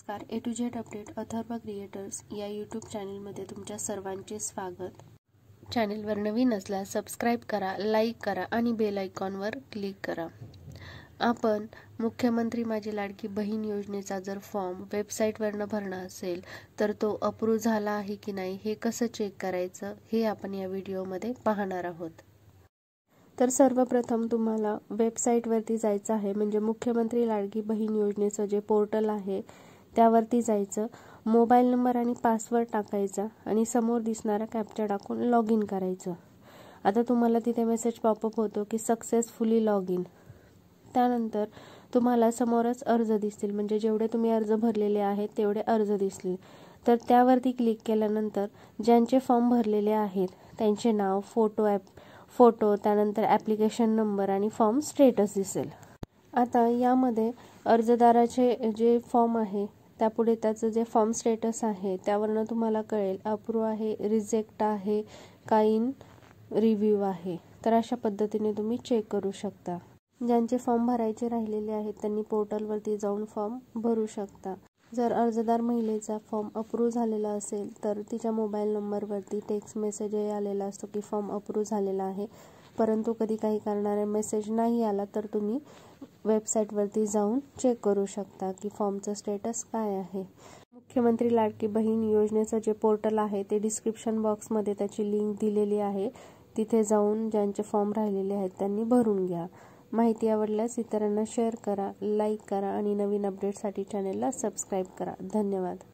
नमस्कार. A to Z update Atharva creators या YouTube चॅनलमध्ये तुमच्या सर्वांचे स्वागत. चॅनलवर नवीन असल्यास सबस्क्राईब करा, लाईक करा आणि बेल आयकॉनवर क्लिक करा. आपण मुख्यमंत्री माझी लाडकी बहीण योजनेचा जर फॉर्म वेबसाईटवरनं भरणं असेल तर तो अप्रूव्ह झाला आहे की नाही हे कसं चेक करायचं हे आपण या व्हिडिओमध्ये पाहणार आहोत. तर सर्वप्रथम तुम्हाला वेबसाईटवरती जायचं आहे, म्हणजे मुख्यमंत्री लाडकी बहीण योजनेचं जे पोर्टल आहे त्यावरती जायचं. मोबाईल नंबर आणि पासवर्ड टाकायचा आणि समोर दिसणारा कॅप्चा टाकून लॉग इन करायचं. आता तुम्हाला तिथे मेसेज पॉपअप होतो की सक्सेसफुली लॉग इन. त्यानंतर तुम्हाला समोरच अर्ज दिसतील, म्हणजे जेवढे तुम्ही अर्ज भरलेले आहेत तेवढे अर्ज दिसतील. तर त्यावरती क्लिक केल्यानंतर ज्यांचे फॉर्म भरलेले आहेत त्यांचे नाव, फोटो, त्यानंतर ॲप्लिकेशन नंबर आणि फॉर्म स्टेटस दिसेल. आता यामध्ये अर्जदाराचे जे फॉर्म आहे त्यापुढे त्याचं जे फॉर्म स्टेटस आहे त्यावरनं तुम्हाला कळेल अप्रूव्ह आहे, रिजेक्ट आहे, का इन रिव्ह्यू आहे. तर अशा पद्धतीने तुम्ही चेक करू शकता. ज्यांचे फॉर्म भरायचे राहिलेले आहेत त्यांनी पोर्टलवरती जाऊन फॉर्म भरू शकता. जर अर्जदार महिलेचा फॉर्म अप्रूव्ह झालेला असेल तर तिच्या मोबाईल नंबरवरती टेक्स्ट मेसेजही आलेला असतो की फॉर्म अप्रूव्ह झालेला आहे. परंतु कधी काही कारणाने मेसेज नाही आला तर तुम्ही वेबसाईटवरती जाऊन चेक करू शकता की फॉर्मचं स्टेटस काय आहे. मुख्यमंत्री लाडकी बहीण योजनेचं जे पोर्टल आहे ते डिस्क्रिप्शन बॉक्समध्ये त्याची लिंक दिलेली आहे. तिथे जाऊन ज्यांचे फॉर्म राहिलेले आहेत त्यांनी भरून घ्या. माहिती आवडल्यास इतरांना शेअर करा, लाईक करा आणि नवीन अपडेटसाठी चॅनलला सबस्क्राईब करा. धन्यवाद.